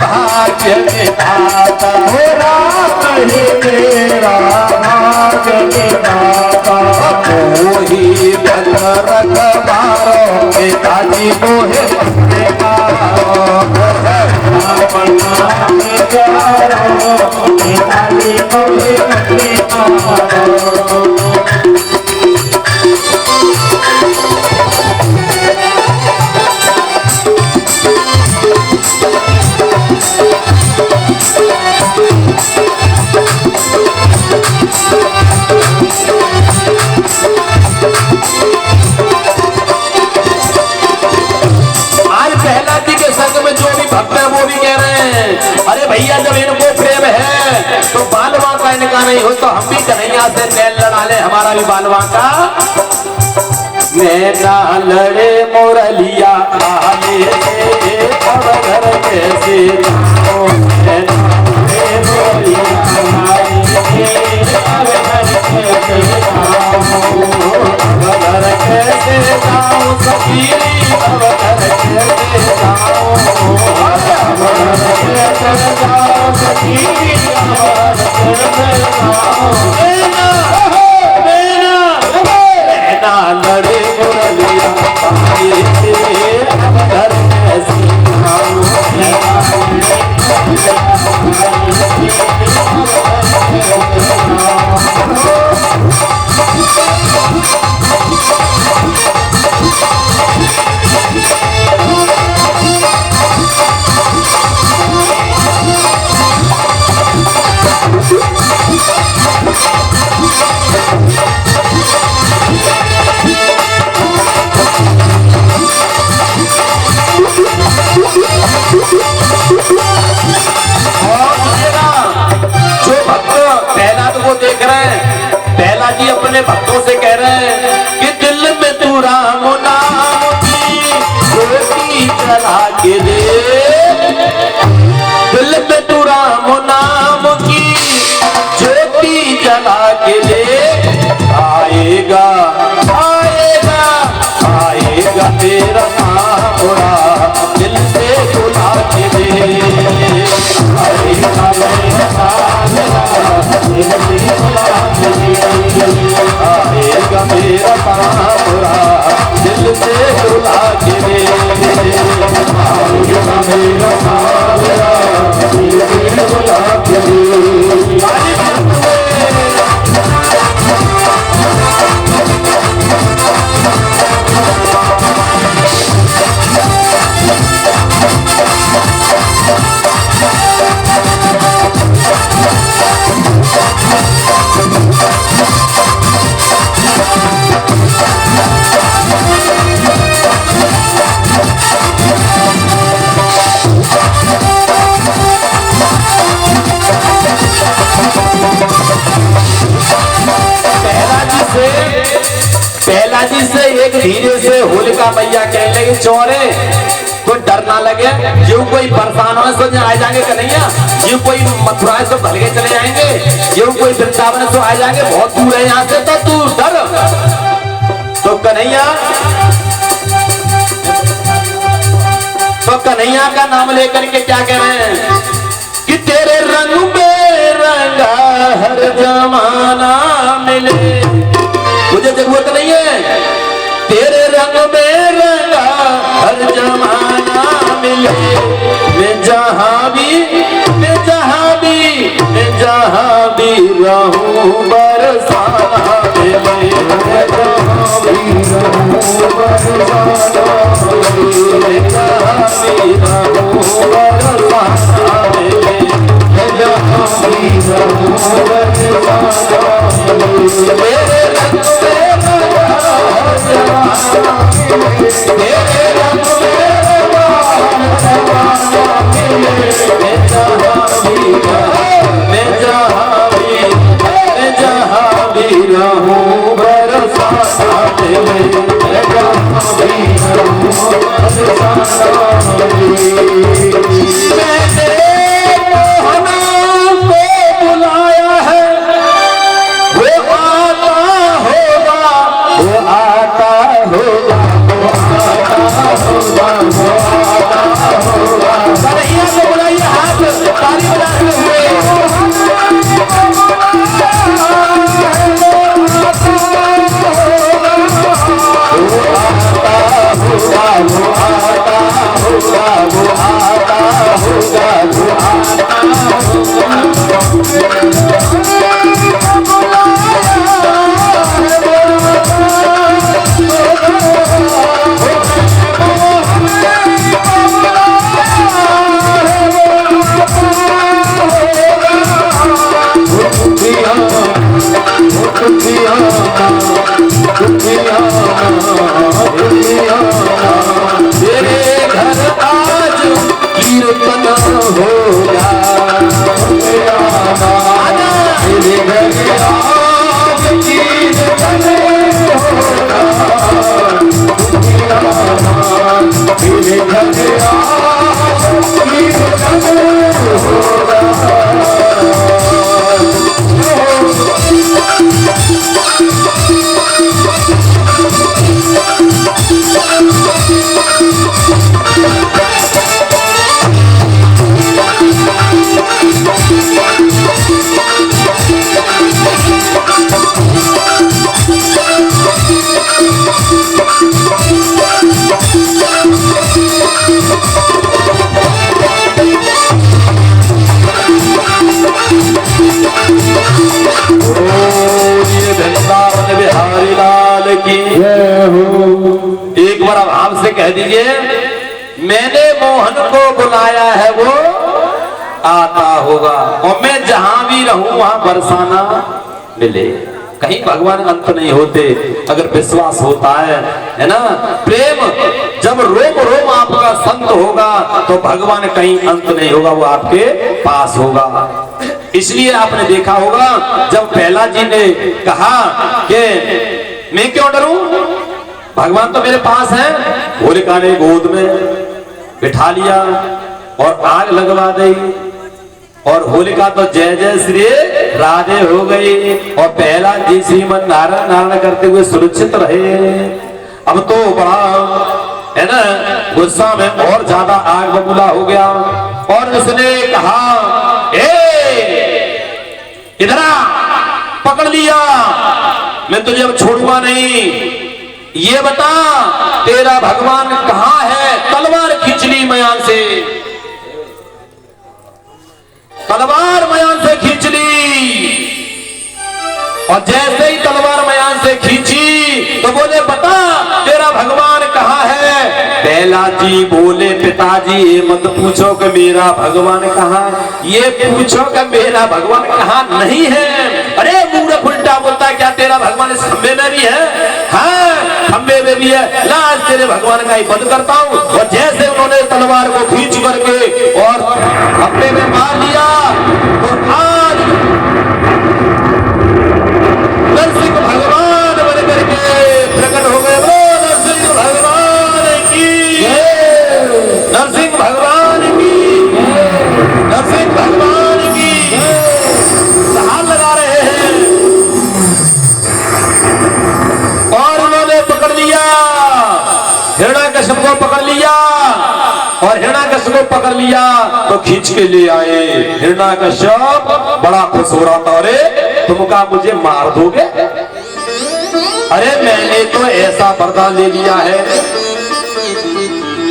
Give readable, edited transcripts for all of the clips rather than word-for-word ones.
भाग्य विधाता, हो राम ही मेरा भाग्य विधाता। मोही व्यथ रख मारो, पिताजी मोहे अपने मारो, पिताजी मोहे अपने मारो। अरे भैया जब इनको प्रेम है तो बालवा का इनका नहीं हो तो हम भी कन्हैया से नैन लड़ा ले, हमारा भी बालवा का नैना लड़े मोरलिया आले अब घर कैसे जाओ, नैना लड़े मोरलिया घर कैसे जाओ, सखी अब घर कैसे जाओ, लड़े मुरलिया घर कैसे अपने भक्तों से कह रहे हैं कि दिल में तू राम नाम की ज्योति जला के दे, दिल में तू राम नाम की ज्योति जला के दे, आएगा आएगा आएगा तेरा नाम दिल से बुला के दे, आएगा मेरा आएगा मेरा तारा दिल से बुला के दे, आएगा मेरा तारा दिल से बुला के दे। पहला जी से एक धीरे से होलिका मैया कह लगी चोरे कोई डर ना लगे, जो कोई परेशान हो सो आ जाएंगे कन्हैया, जो कोई मथुरा से भल के चले जाएंगे, जो कोई वृंदावन से आ जाएंगे, बहुत दूर है यहाँ से तो तू डर। तो कन्हैया का नाम लेकर के क्या कह रहे हैं कि तेरे रंग में रंगा हर जमाना मिले, मुझे जरूरत नहीं है, तेरे रंग में रंगा हर जमाना मिले, मैं जहाँ भी रहूं बरसाना में, मैं जहाँ भी रहूं बरसाना में, मैं जहाँ भी रहूं बरसाना में, मेरे रंग में रंगा हर जमाना मिले, तेरे रंग में रंगा हर जमाना मिले, मैं जहाँ भी रहूं बरसाना में, मैं जहाँ भी रहूं बरसाना में। मैंने मोहना को बुलाया है, वो आता होगा, वो आता होगा, वो आता होगा वो आता होगा वो आता तेरे घर आज कीर्तन होगा तेरे घर आज कीर्तन होगा तेरे घर आज कीर्तन होगा बिहारी लाल की एक बार आप से कह दीजिए, मैंने मोहन को बुलाया है वो आता होगा, और मैं जहां भी रहूं वहां बरसाना मिले। कहीं भगवान अंत नहीं होते अगर विश्वास होता है ना। प्रेम जब रोम रोम आपका संत होगा तो भगवान कहीं अंत नहीं होगा, वो आपके पास होगा। इसलिए आपने देखा होगा जब पहला जी ने कहा कि मैं क्यों डरूं, भगवान तो मेरे पास है, होलिका ने गोद में बिठा लिया और आग लगवा दी, और होलिका तो जय जय श्री राधे हो गई, और पहला जी श्रीमन नारायण नारायण करते हुए सुरक्षित रहे। अब तो बड़ा है ना गुस्सा में और ज्यादा आग बबूला हो गया, और उसने कहा इधर आ, पकड़ लिया, मैं तुझे अब छोड़ूंगा नहीं। ये बता तेरा भगवान कहाँ है। तलवार खींच ली मयान से, तलवार मयान से खींच ली, और जैसे ही तलवार मयान से खींची तो बोले बता तेरा भगवान कहाँ है। पहला जी बोले पिताजी ये मत पूछो कि मेरा भगवान कहाँ, ये पूछो कि मेरा भगवान कहाँ नहीं है। अरे मूर्ख उल्टा बोलता है, क्या तेरा भगवान इस खंबे में भी है? हाँ खंबे में भी है, लाज तेरे भगवान का ही बंद करता हूँ। और जैसे उन्होंने तलवार को खींच करके और खंबे में मार दिया तो आज नरसिंह भगवान बन करके प्रकट हो गए। नरसिंह भगवान की, नरसिंह भगवान की, नरसिंह भगवान की हाथ लगा रहे हैं। और उन्होंने पकड़ लिया हिरण्याकश्यप को, पकड़ लिया, और हिरण्याकश्यप को पकड़ लिया तो खींच के ले आए। हिरण्याकश्यप बड़ा खुश हो रहा था, अरे तुम क्या मुझे मार दोगे? अरे मैंने तो ऐसा वरदान ले लिया है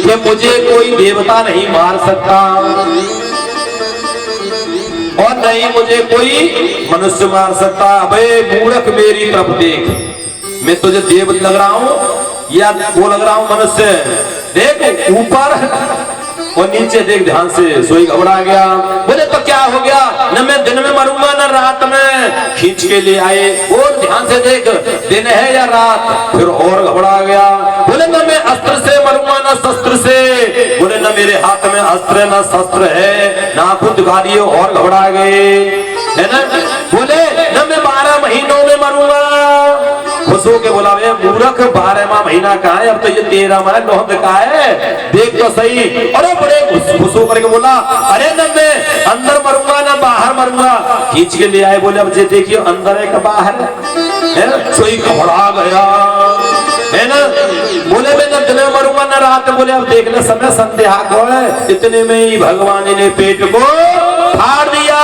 कि मुझे कोई देवता नहीं मार सकता, और नहीं मुझे कोई मनुष्य मार सकता। अबे मूर्ख मेरी तरफ देख, मैं तुझे देव लग रहा हूं या वो लग रहा हूं मनुष्य? देख ऊपर और नीचे देख ध्यान से। सोई घबरा गया, बोले तो क्या हो गया, न मैं दिन में मरूंगा न रात में। खींच के ले आए, और ध्यान से देख दिन है या रात। फिर और घबरा गया, बोले न मैं अस्त्र से मरूंगा न शस्त्र से। बोले न मेरे हाथ में अस्त्र न शस्त्र है, ना खुद गाड़ी। और घबरा गए है ना। बोले न मैं 12 महीनों में मरूंगा। खुश होके बोला मूर्ख 12वां महीना कहाँ है, अब तो ये 13वां है, 9 का है, देख तो सही। अरे बड़े खुश होकर के बोला अरे न मैं अंदर मरूंगा ना बाहर मरूंगा। खींच के ले आए, बोले अब जे देखिए अंदर है का बाहर है ना। सोई घबरा गया है ना। बोले मैं न दिन में मरूंगा ना रात में। बोले अब देखने समय संध्या को है। इतने में ही भगवान ने पेट को फाड़ दिया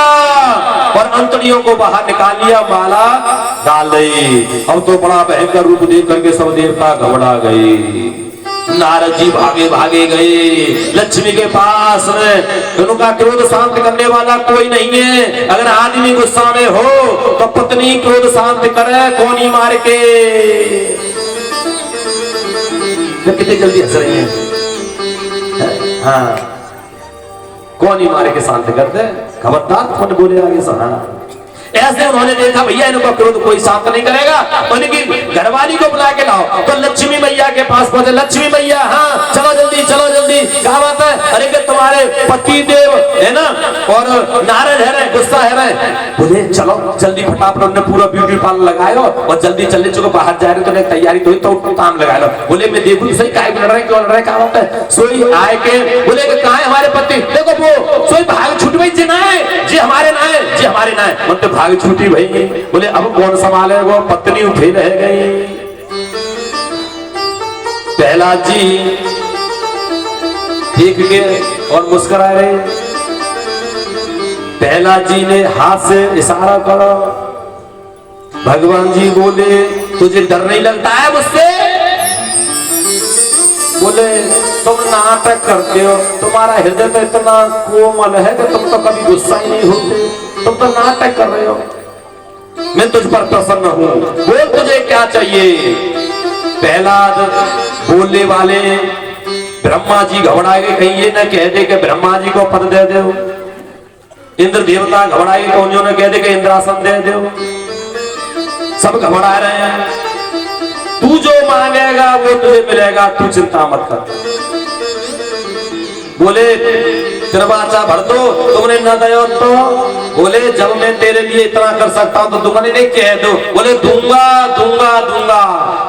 और अंतड़ियों को बाहर निकाल लिया, माला डाल दी। अब तो बड़ा भयंकर रूप देख करके सब देवता घबरा गए। नारद जी भागे भागे गए लक्ष्मी के पास में। उनका क्रोध शांत करने वाला कोई नहीं है। अगर आदमी गुस्सा में हो तो पत्नी क्रोध शांत करे, कौन ही मार के। कितनी जल्दी हंस रही है? हाँ, कौन ही मार के शांत कर दे। खबरदार कौन बोले आगे सहा। ऐसे उन्होंने देखा भैया इनको क्रोध कोई शांत नहीं करेगा, उनकी घरवाली को बुला के लाओ। तो लक्ष्मी मैया के पास पहुंचे। लक्ष्मी मैया, हाँ चलो जल्दी चलो जल्दी, क्या बात है? अरे कि तुम्हारे पति देव है ना और नारद है रहे, गुस्सा है रहे। बोले चलो जल्दी फटाफट। उन्होंने पूरा ब्यूटी पार्लर लगाया और जल्दी चलने चुके, बाहर जा रहे तो तैयारी तो काम लगा लो। बोले मैं देखूं सही काय लड़ रहे क्यों लड़ रहे, क्या बात है? सोई आए के बोले कहा है हमारे पति, देखो वो सोई भाग छूट गई जी ना है जी, हमारे ना है जी, हमारे ना है। मतलब भाग छूटी भाई। बोले अब कौन संभाले, वो पत्नी उठे रह गई। प्रहलाद जी देख के और मुस्कुरा रहे। प्रहलाद जी ने हाथ से इशारा करा। भगवान जी बोले तुझे डर नहीं लगता है मुझसे? बोले तुम नाटक करते हो, तुम्हारा हृदय तो इतना कोमल है कि तुम तो कभी गुस्सा ही नहीं होते, तुम तो नाटक कर रहे हो। मैं तुझ पर प्रसन्न हूं, बोल तुझे क्या चाहिए? प्रहलाद बोलने वाले ब्रह्मा जी घबरा गए, कहीं ये न कह दे कि ब्रह्मा जी को पद दे दो। इंद्र देवता घबरा गए, कौन न कह दे कि इंद्रासन दे दो। सब घबरा रहे हैं। तू जो मांगेगा वो तुझे मिलेगा, तू चिंता मत कर। बोले दरवाजा भर दो, तुमने न दया तो। बोले जब मैं तेरे लिए इतना कर सकता हूं तो तुमने नहीं कह दो। बोले दूंगा दूंगा दूंगा।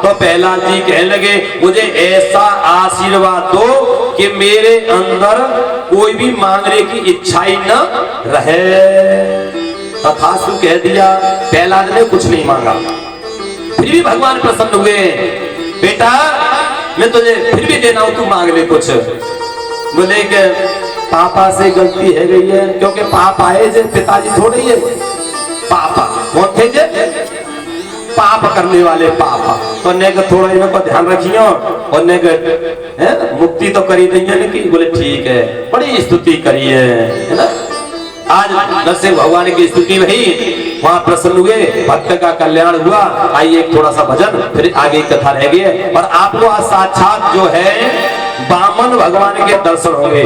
तो प्रहलाद जी कहने लगे मुझे ऐसा आशीर्वाद दो कि मेरे अंदर कोई भी मांगने की इच्छा ही न रहे। तथास्तु कह दिया। प्रहलाद ने कुछ नहीं मांगा, फिर भी भगवान प्रसन्न हुए। बेटा मैं तुझे फिर भी देना हूं, तू मांग ले कुछ। बोले कि पापा से गलती है गई है, क्योंकि पापा है जे पिताजी थोड़े ही है। पापा कौन थे जे? पाप करने वाले पापा। तो ने का थोड़ा इनको ध्यान रखियो और ने का मुक्ति तो करी देंगे ना कि। बोले ठीक है, बड़ी स्तुति करी है ना। आज नरसिंह भगवान की स्तुति वही, वहां प्रसन्न हुए, भक्त का कल्याण हुआ। आइए एक थोड़ा सा भजन, फिर आगे कथा रह गई है। और आपको आज साक्षात जो है वामन भगवान के दर्शन होंगे।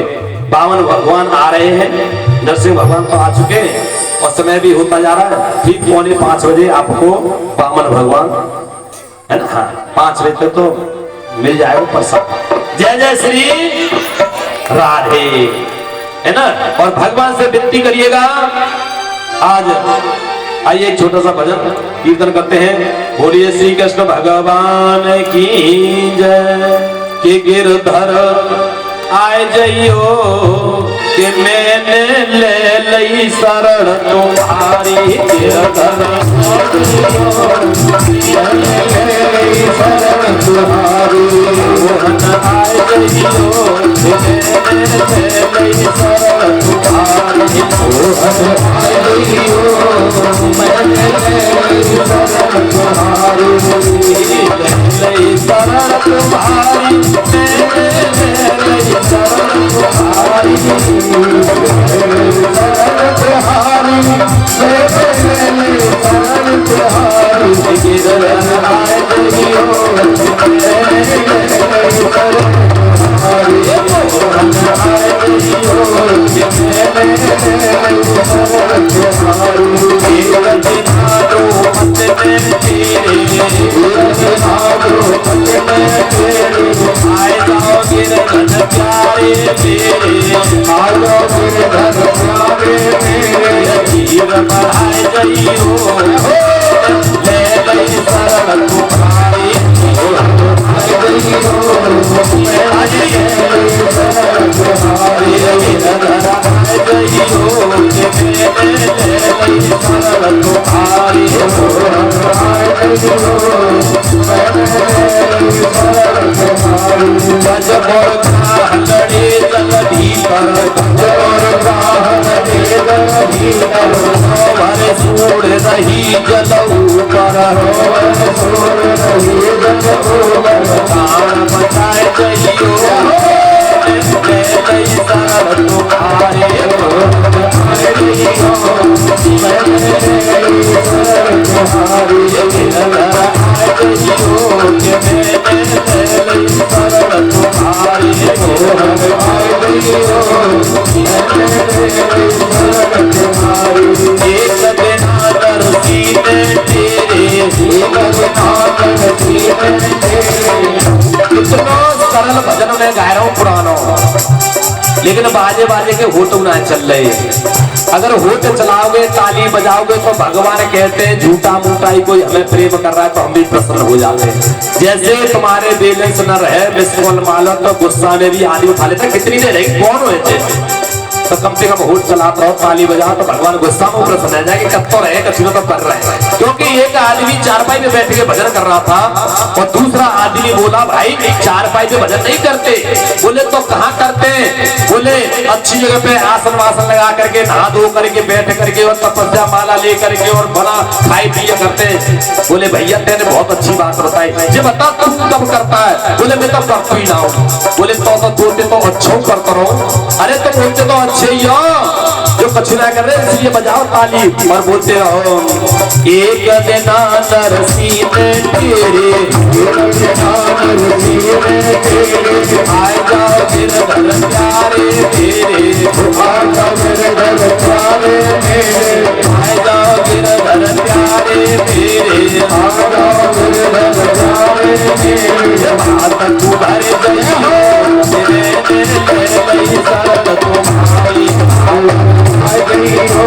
वामन भगवान आ रहे हैं, नरसिंह भगवान तो आ चुके हैं और समय भी होता जा रहा है। ठीक 4:45 बजे आपको वामन भगवान है ना, हाँ 5 बजे तक तो मिल जाएगा प्रसाद। जय जय श्री राधे है ना। और भगवान से विनती करिएगा। आज आइए एक छोटा सा भजन कीर्तन करते हैं। बोलिए श्री कृष्ण भगवान की जय। कि गिरधर आए जइयो कि मैंने ले लई शरण तुम्हारी। गिरधर शरण तुम्हारी। आए जइयो कि मैंने ले लई शरण तुम्हारी। आए जइयो मैंने ले लई शरण तुम्हारी। लई शरण तुम्हारी। जलऊ पर प्राण बचाए जइयो तुम्हारे कितना सरल भजन में गा रहा हूँ पुराना, लेकिन बाजे बाजे के होठ ना चल रहे। अगर होठ चलाओगे ताली बजाओगे तो भगवान कहते हैं झूठा मूठा ही कोई हमें प्रेम कर रहा है तो हम भी प्रसन्न हो जाते हैं। जैसे तुम्हारे बैलेंस न रहे मिस कॉल मालो तो गुस्सा में भी आदमी उठा लेता, कितनी देर है कौन हुए तो कम से कम होठ चलाता रहो ताली बजाओ तो भगवान गुस्सा में प्रसन्न है जाके कब तो रहे कभी तो कर रहे हैं। क्योंकि एक आदमी चारपाई में बैठ के भजन कर रहा था और दूसरा आदमी बोला भाई चारपाई पे भजन नहीं करते। बोले तो कहाँ करते हैं? बोले अच्छी जगह पे आसन वासन लगा करके नहा धो करके बैठ करके और तपस्या माला ले करके और बना खाई पिए करते हैं। बोले भैया तेने बहुत अच्छी बात बताई, ये बता तू कब करता है? बोले मैं तो करता ही ना हूँ। बोले तो बोलते तो अच्छो करता रहो। अरे तो बोलते तो अच्छे ही हो जो कछु ना कर रहे इसलिए बजाओ ताली और बोलते रहो एक दिन नरसीने तेरे आए जाओ गिरधर प्यारे तेरे आए जाओ गिरधर प्यारे तेरे आए जाओ गिरधर प्यारे तेरे आए जाओ गिरधर प्यारे तेरे बात तू भर गई हो तेरे तेरे शरत तुम्हारी आ गई हो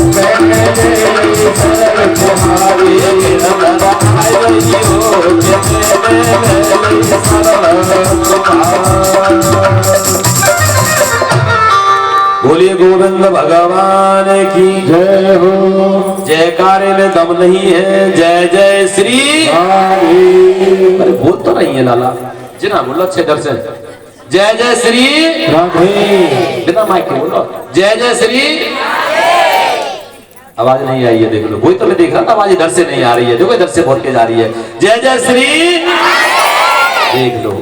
मैंने शरत तुम्हारी गिरधर आ गई हो बोलिए गोविंद भगवान की जय हो। जयकारे में दम नहीं है, जय जय श्री। अरे बोल तो नहीं है लाला जी ना, बोलो अच्छे दर से जय जय श्री राधे बिना माइक के बोलो जय जय श्री। आवाज नहीं आई है, देख लो कोई तो मैं देख रहा था आवाज इधर से नहीं आ रही है, देखो इधर से बोल के जा रही है जय जय श्री। देख लो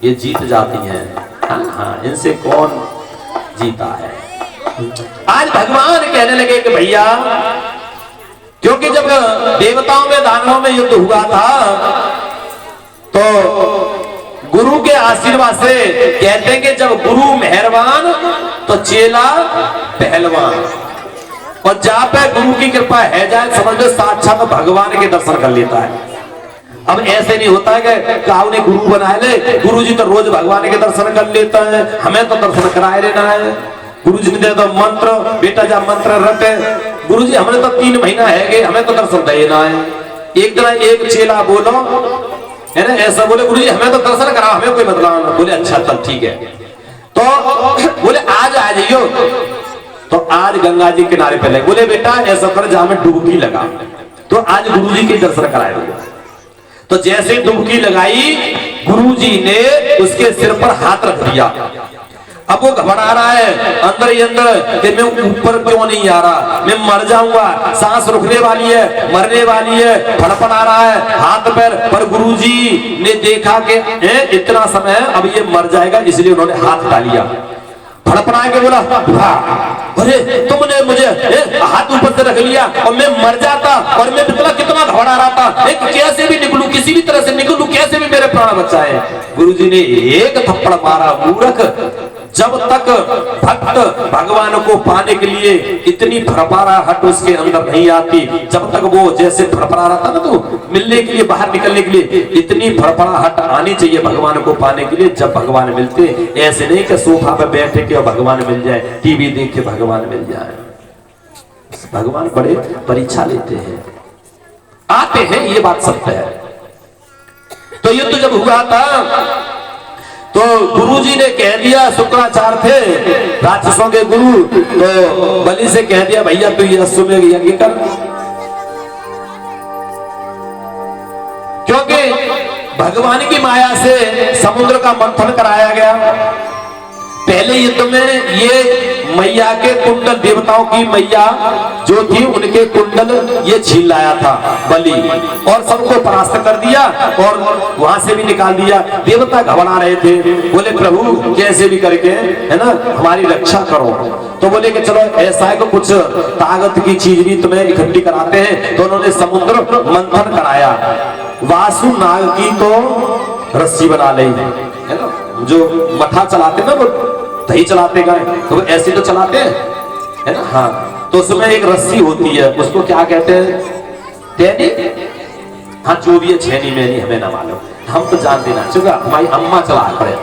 ये जीत जाती हैं। हाँ इनसे कौन जीता है? आज भगवान कहने लगे कि भैया क्योंकि जब देवताओं में दानवों में युद्ध हुआ था तो गुरु के आशीर्वाद से कहते हैं कि जब गुरु मेहरबान तो चेला पहलवान, और जहां पे गुरु की कृपा है जाए समझ लो साक्षात भगवान के दर्शन कर लेता है। अब ऐसे नहीं होता है कि काऊ ने गुरु बनाए ले, गुरु जी तो रोज भगवान के दर्शन कर लेता है, हमें तो दर्शन कराए लेना है। गुरु जी ने दे तो मंत्र बेटा जा मंत्र रटे, गुरु जी हमने तो 3 महीना है हमें तो दर्शन देना है। एक दिन एक चेला बोलो है ना ऐसा बोले गुरु जी हमें तो दर्शन कराओ, हमें कोई मतलब ना। बोले अच्छा तब ठीक है। तो बोले आज आ जाइयो, तो आज गंगा जी किनारे पे लगे। बोले बेटा ऐसा कर जहां में डुबकी लगा, तो आज गुरु जी के दर्शन कराए। तो जैसे डुबकी लगाई गुरुजी ने उसके सिर पर हाथ रख दिया। अब वो घबरा रहा है अंदर ही अंदर कि मैं ऊपर क्यों नहीं आ रहा, मैं मर जाऊंगा, सांस रुकने वाली है, मरने वाली है, फड़फड़ा रहा है हाथ पैर पर। गुरुजी ने देखा कि इतना समय अब ये मर जाएगा, इसलिए उन्होंने हाथ डालिया। फड़फड़ा के बोला अरे तुमने मुझे हाथ ऊपर से रख लिया और मैं मर जाता, और मैं कितना घबरा रहा था, कैसे भी निकलूं, किसी भी तरह से निकलूं, कैसे भी मेरे प्राण बचाए। गुरुजी ने एक थप्पड़ मारा। मूर्ख, जब तक भक्त भगवान को पाने के लिए इतनी फड़फड़ाहट उसके अंदर नहीं आती, जब तक वो जैसे फड़फड़ा रहा था ना तो मिलने के लिए बाहर निकलने के लिए इतनी फड़फड़ाहट आनी चाहिए भगवान को पाने के लिए। जब भगवान मिलते ऐसे नहीं कि सोफा पे बैठे के भगवान मिल जाए, टीवी देख के भगवान मिल जाए। भगवान बड़े परीक्षा लेते हैं, आते हैं, ये बात सत्य है। तो युद्ध जब हुआ था तो गुरुजी ने कह दिया, शुक्राचार्य थे राक्षसों के गुरु, तो बलि से कह दिया भैया तू ये अश्वमेध यज्ञ कर, क्योंकि भगवान की माया से समुद्र का मंथन कराया गया। पहले युद्ध में ये मैया के कुंडल, देवताओं की मैया जो थी उनके कुंडल ये छीन लाया था बलि, और सबको परास्त कर दिया और वहां से भी निकाल दिया। देवता घबरा रहे थे, बोले प्रभु कैसे भी करके है ना हमारी रक्षा करो। तो बोले कि चलो ऐसा है कि कुछ ताकत की चीज भी तुम्हें इकट्ठी कराते हैं। तो उन्होंने समुद्र मंथन कराया, वासु नाग की तो रस्सी बना ली, है ना, जो मठा चलाते ना वो दही चलाते गाय, तो ऐसे तो चलाते हैं, है ना। हाँ, तो उसमें एक रस्सी होती है, उसको क्या कहते हैं, टहनी, हाँ जो भी है, छेनी मैनी हमें ना मालूम, हम तो जानते ना, चुका हमारी अम्मा चला पड़े।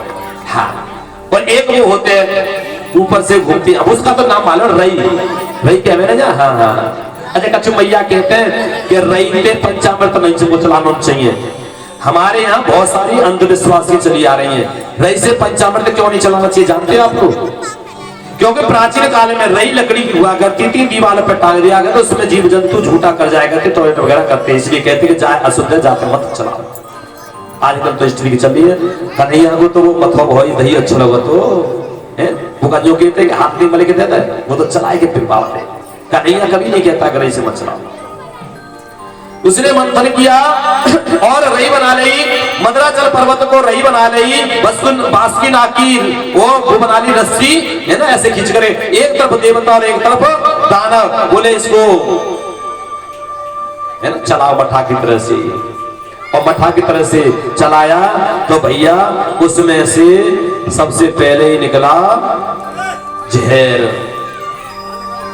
हाँ, और एक वो होते हैं ऊपर से घूमती, अब उसका तो नाम मालूम, रई, रई क्या है ना। हाँ हाँ, अच्छा कच्छु मैया कहते हैं कि रई पे पंचामृत नहीं चलाना चाहिए। हमारे यहाँ बहुत सारी अंधविश्वास की चली आ रही है। रई से पंचामृत क्यों नहीं चलाना चाहिए जानते हैं आपको? क्योंकि प्राचीन काल में रई लकड़ी की हुआ करती थी, दीवार पर टांग दिया गया तो उसमें जीव जंतु झूठा कर जाया करते, टॉयलेट वगैरह करते, इसलिए कहते कि जाए अशुद्ध जाते मत चलाओ। आजकल तो स्त्री की चली है, कन्हैया को तो वो मतलब हो दही अच्छा लगा तो है, वो का जो कहते हैं हाथ नहीं मले के देता है, वो तो चलाए के फिर पावते। कन्हैया कभी नहीं कहता कि रई से मत चलाओ। उसने मंथन किया और रई बना ली, मद्राचल पर्वत को रई बना ली, बासुकी नाकी वो बना ली रस्सी, है ना, ऐसे खींच करे, एक तरफ देवता और एक तरफ दानव, बोले इसको है ना चलाओ मठा की तरह से, और मठा की तरह से चलाया तो भैया उसमें से सबसे पहले ही निकला जहर।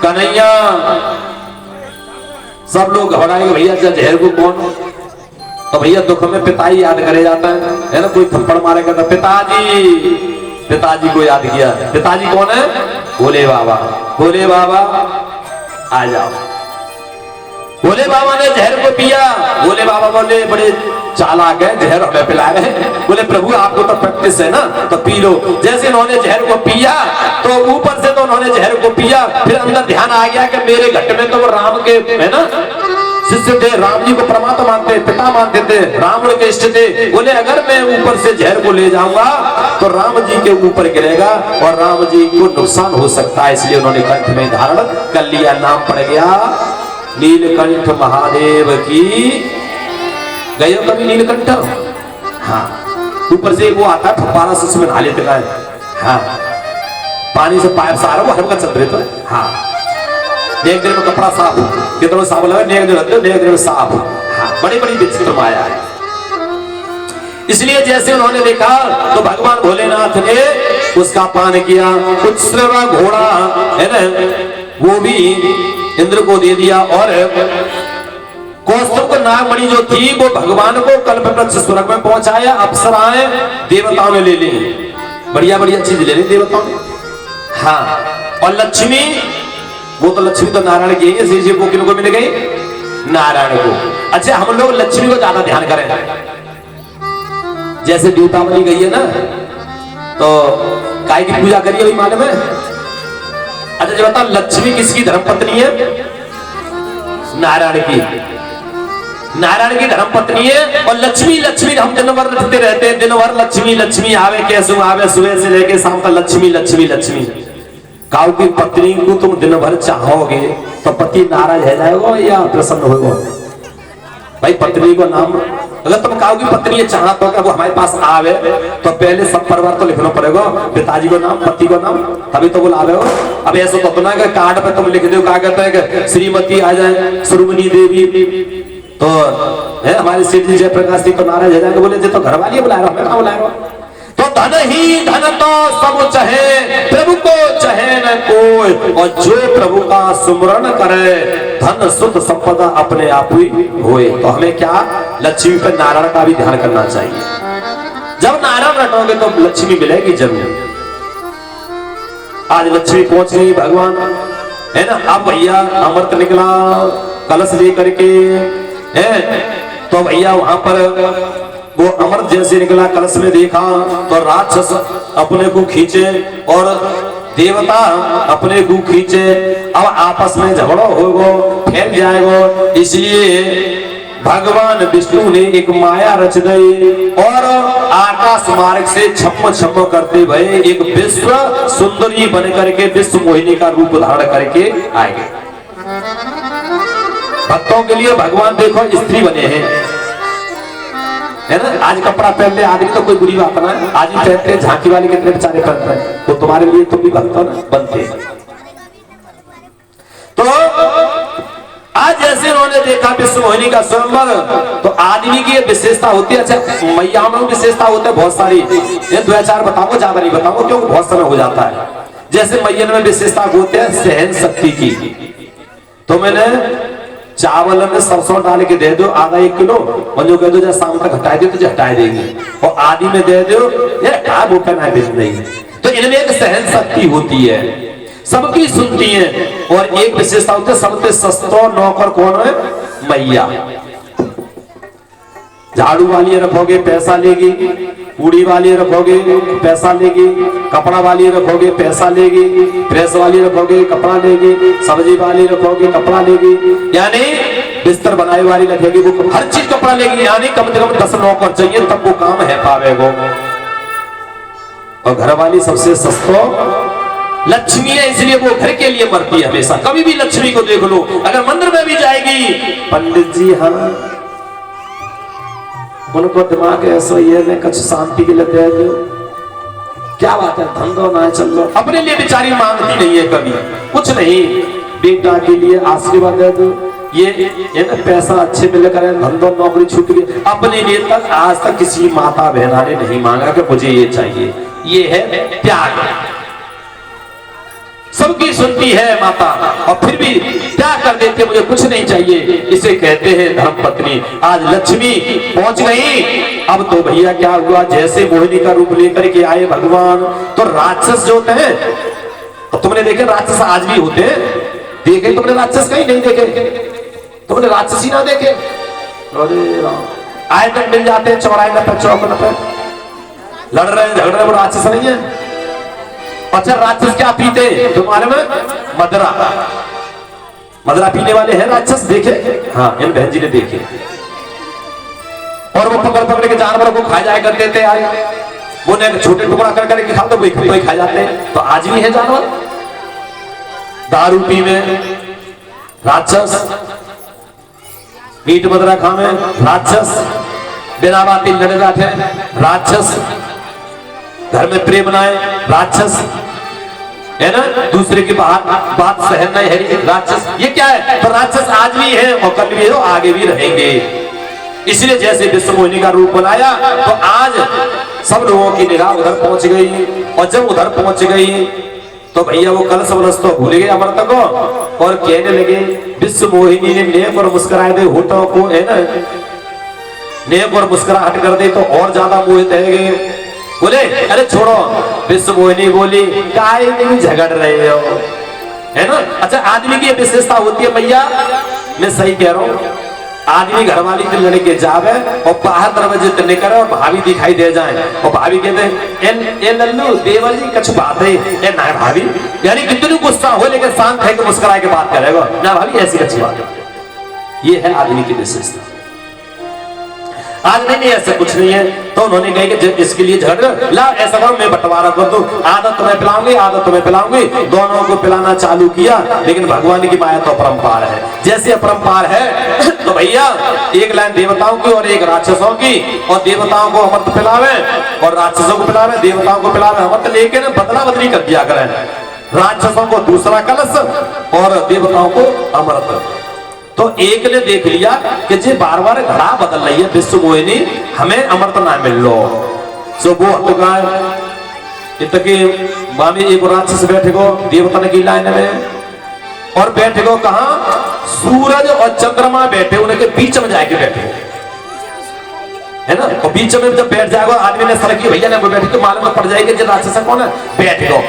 कन्हैया, सब लोग घबराएंगे भैया जहर को कौन, तो भैया दुख में पिताजी याद करे जाता है ना, कोई थप्पड़ मारेगा तो पिताजी, पिताजी को याद किया। पिताजी कौन है? भोले बाबा। भोले बाबा आ जाओ। भोले बाबा ने जहर को पिया। भोले बाबा बोले बड़े चालाक है, जहर हमें पिला रहे। बोले प्रभु आपको तो प्रैक्टिस है ना, तो पी लो। जैसे उन्होंने जहर को पिया तो ऊपर से तो उन्होंने जहर को पिया, फिर अंदर ध्यान आ गया कि मेरे घट में तो वो राम के है ना शिष्य थे, राम जी को परमात्मा मानते, पिता मानते थे, रावण के इष्ट थे। बोले अगर मैं ऊपर से जहर को ले जाऊंगा तो राम जी के ऊपर गिरेगा और राम जी को नुकसान हो सकता है, इसलिए उन्होंने कंठ में धारण कर लिया। नाम पड़ गया नीलकंठ महादेव की। गए हो कभी नीलकंठ? हाँ, ऊपर से वो आता है फब्बारा से उसमें नहा लेते हैं। हाँ, पानी से पाइप से आ रहा, वो हल्का चल रहे तो हाँ, एक दिन में कपड़ा साफ, कितना साबुन लगा, एक दिन में साफ। हाँ, बड़ी बड़ी विचित्र माया है। इसलिए जैसे उन्होंने देखा तो भगवान भोलेनाथ ने उसका पान किया। उत्सव घोड़ा है ना, वो भी इंद्र को दे दिया, और कौस्तुभ नागमणि जो थी वो भगवान को कल्प वृक्ष स्वर्ग में पहुंचाया। अप्सराएं देवताओं ने ले ली, बढ़िया बढ़िया चीज ले ली देवताओं ने। हाँ, और लक्ष्मी, वो तो लक्ष्मी तो नारायण की है, इसी को किनको मिल गई? नारायण को। अच्छा, हम लोग लक्ष्मी को ज्यादा ध्यान करें। जैसे दीपावली गई है ना, तो काय की पूजा करिए वही मालूम है? अच्छा जो बता, लक्ष्मी किसकी धर्मपत्नी है? नारायण की। नारायण की धर्मपत्नी है। और लक्ष्मी लक्ष्मी हम दिन भर रखते रहते हैं, दिन भर लक्ष्मी लक्ष्मी आवे कैसे आवे, सुबह से लेके शाम तक लक्ष्मी लक्ष्मी लक्ष्मी। काऊ की पत्नी को तुम दिन भर चाहोगे तो पति नाराज है जाएगा या प्रसन्न होगा? भाई पत्नी को नाम, अगर तुम काऊ की पत्नी चाह तो वो हमारे पास आवे तो पहले सब परिवार तो लिखना पड़ेगा, पिताजी को नाम, पति को नाम, तभी तो बोला आवे हो। अब ऐसा तो अपना कार्ड पे तुम लिख दो, क्या कहते हैं श्रीमती आ जाए, सुरमनी देवी, तो है हमारे सेठ जी जयप्रकाश जी तो नाराज हो जाएंगे, बोले तो घर वाली बुला रहा हूँ, बुला रहा हूँ। तो धन ही धन तो सब चाहे, प्रभु को चाहे न कोई, और जो प्रभु का सुमरण करे धन सुख संपदा अपने आप ही होए। तो हमें क्या लक्ष्मी पर नारायण का भी ध्यान करना चाहिए। जब नारायण रटोगे तो लक्ष्मी मिलेगी जरूर। आज लक्ष्मी पहुंच गई भगवान, है ना। अब भैया अमृत निकला कलश लेकर के, है तो भैया वहां पर वो अमृत जैसे निकला, कलश में देखा तो राक्षस अपने को खींचे और देवता अपने को खींचे। अब आपस में झगड़ा होगा, फैल जाएगा, इसलिए भगवान विष्णु ने एक माया रच गई और आकाश मार्ग से छम छम करते हुए एक विश्व सुंदरी बन करके विश्व मोहिनी का रूप धारण करके आए। भक्तों के लिए भगवान देखो स्त्री बने हैं, है ना। आज कपड़ा पहन ले आदमी तो कोई बुरी बात ना, आज ही पहनते झांकी वाले कितने बेचारे पहनते हैं, तो तुम्हारे लिए तुम भी भक्त हो ना, बनते हैं। तो आज जैसे उन्होंने देखा विश्व मोहिनी का स्वयंवर, तो आदमी की विशेषता होती है। अच्छा मैया में विशेषता होती है बहुत सारी, ये 2-4 बताओ, ज्यादा नहीं बताओ क्योंकि बहुत समय हो जाता है। जैसे मैयन में विशेषता होती है सहन शक्ति की, तो मैंने चावल में सरसों डाल के दे दो आधा 1 किलो, और जो कह दो जब शाम तक हटाए दो तो हटाए देंगे, और आदि में दे दो ये वो कहना नहीं। तो इनमें एक सहन शक्ति होती है, सबकी सुनती है। और एक विशेषता होती है सबसे सस्ता नौकर कौन है, मैया। झाड़ू वाली रखोगे पैसा लेगी, कूड़ी वाली रखोगे पैसा लेगी, कपड़ा वाली रखोगे पैसा लेगी, प्रेस वाली रखोगे कपड़ा लेगी, सब्जी वाली रखोगे कपड़ा लेगी, यानी बिस्तर बनाए वाली रखेगी वो हर चीज कपड़ा लेगी। यानी कम से कम 10 नौकर चाहिए तब वो काम है पावेगो। और घर वाली सबसे सस्ता लक्ष्मी है, इसलिए वो घर के लिए मरती है हमेशा। कभी भी लक्ष्मी को देख लो, अगर मंदिर में भी जाएगी, पंडित जी हाँ उनको दिमाग ऐसा ही है, कुछ शांति के लिए दे दो, क्या बात है धन दो ना चल लो। अपने लिए बेचारी मांगती नहीं है कभी कुछ नहीं, बेटा के लिए आशीर्वाद दे दो, ये ना पैसा अच्छे मिले करे, धन दो नौकरी छूट गई। अपने लिए तक आज तक किसी माता बहना ने नहीं मांगा कि मुझे ये चाहिए। ये है त्याग, सबकी सुनती है माता और फिर भी त्याग कर देते मुझे कुछ नहीं चाहिए, इसे कहते हैं धर्म पत्नी। आज लक्ष्मी पहुंच गई, अब तो भैया क्या हुआ, जैसे मोहिनी का रूप लेकर के आए भगवान, तो राक्षस जो होते हैं, तो तुमने देखे राक्षस आज भी होते हैं, देखे तुमने राक्षस कहीं नहीं देखे, तुमने राक्षसी ना देखे। अरे आए तक मिल जाते हैं चौराहे पर चौक पर, लड़ रहे हैं झगड़ रहे, वो राक्षस नहीं है। अच्छा राक्षस क्या पीते तुम्हारे में, मदरा, मदरा पीने वाले हैं राक्षस, देखे हाँ इन बहन जी ने देखे। और वो पकड़ पकड़ के जानवरों को खा जाया करते थे यार, वो ने छोटे टुकड़ा कर करके खा तो कोई खा जाते हैं। तो आज भी है जानवर, दारू पी में राक्षस, मीट मदरा खा में राक्षस, बिना बात लड़े बैठे राक्षस, घर में प्रेम बनाए राक्षस, है ना, दूसरे की बात सहन नहीं है राक्षस। ये क्या है, तो राक्षस आज भी है और कल भी हो, आगे भी रहेंगे। इसलिए जैसे विश्व मोहिनी का रूप बनाया, तो आज सब लोगों की निगाह उधर पहुंच गई, और जब उधर पहुंच गई तो भैया वो कल सब रस्तों भूल गए अमृत को, और कहने लगे विश्व मोहिनी ने नेक और मुस्कुराए दे होठों को, है ना, नेक और मुस्कुराहट कर दे तो और ज्यादा मोहित है। बोले अरे छोड़ो, विश्व मोहिनी बोली काहे नहीं झगड़ रहे हो, है ना। अच्छा आदमी की विशेषता होती है भैया, मैं सही कह रहा हूँ, आदमी घरवाली के लड़के जावे और बाहर दरवाजे से निकले और भाभी दिखाई दे जाए, और भाभी कहते हैं ए लल्लू देवर जी कुछ बात है, ए ना भाभी, यानी कितनी गुस्सा हो लेकिन शांत है कि मुस्कुरा के बात करेगा ना भाभी, ऐसी अच्छी बात है। ये है आदमी की विशेषता। आज नहीं ऐसा कुछ नहीं है, तो उन्होंने कहा कि इसके लिए झगड़ ला, ऐसा करो मैं बंटवारा कर दूं, आदत तुम्हें पिलाऊंगी आदत तुम्हें पिलाऊंगी, दोनों को पिलाना चालू किया। लेकिन भगवान की माया तो अपरंपार है, जैसे अपरंपार है तो भैया एक लाइन देवताओं की और एक राक्षसों की, और देवताओं को अमृत पिलावे और राक्षसों को पिलावे, देवताओं को पिलावे अमृत, लेकिन बदला बदली कर दिया करें, राक्षसों को दूसरा कलश और देवताओं को अमृत। तो एक ने देख लिया कि जी बार बार घड़ा बदल रही है विश्व मोहिनी, हमें अमृत ना मिल लो, सो वो इतने मामी एक राक्षस बैठे को देवता की लाइन में, और बैठे को कहा सूरज और चंद्रमा बैठे, उनके बीच में जाके बैठे, है ना। और बीच में जब बैठ जाएगा आदमी ने सड़क की भैया ने बैठे तो मालूम पड़ जाएगी जो राक्षस कौन है, बैठ गो।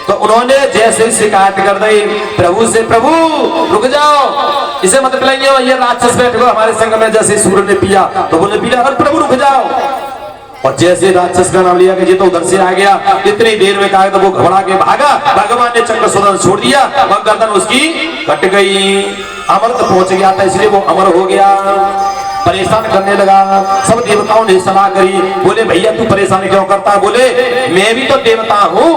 तो उन्होंने जैसे शिकायत कर दी प्रभु से, प्रभु रुक जाओ, इसे मत पिलाइए, ये राक्षस बैठ गो हमारे संग में। जैसे सूर्य ने पिया तो वो ने पिया, प्रभु रुक जाओ। और जैसे राक्षस का नाम लिया कि ये तो उधर से आ गया, इतनी देर में कहा तो वो घबरा के भागा, भगवान ने चक्र सुदर्शन छोड़ दिया, वह गर्दन उसकी कट गई, अमृत पहुंच गया था इसलिए वो अमर हो गया। परेशान करने लगा। सब देवताओं ने सलाह करी, बोले भैया तू परेशान क्यों करता है? बोले मैं भी तो देवता हूँ,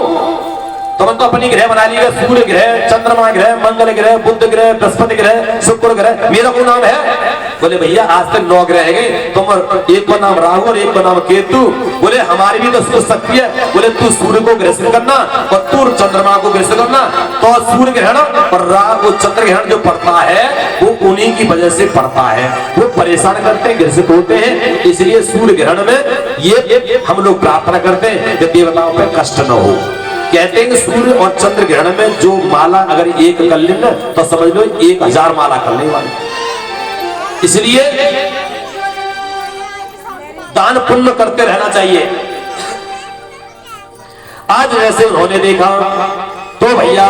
तुम तो अपनी ग्रह बना लिया, सूर्य ग्रह, चंद्रमा ग्रह, मंगल ग्रह, बुध ग्रह, बृहस्पति ग्रह, शुक्र ग्रह, मेरा को नाम है? बोले भैया आज तक 9 ग्रह है, तुम एक को नाम राहु और एक को नाम केतु। बोले हमारी भी तो सोच सकती है। बोले तू सूर्य को ग्रसित करना और तू चंद्रमा को ग्रसित करना, तो सूर्य ग्रहण और राहु चंद्र ग्रहण जो पड़ता है वो उन्हीं की वजह से पड़ता है, वो परेशान करते हैं, ग्रसित होते हैं। इसलिए सूर्य ग्रहण में ये हम लोग प्रार्थना करते हैं कि देवताओं पर कष्ट न हो। कहते हैं कि सूर्य और चंद्र ग्रहण में जो माला अगर एक कर ले ना तो समझ लो 1000 माला करने वाली। इसलिए दान पुण्य करते रहना चाहिए। आज जैसे उन्होंने देखा तो भैया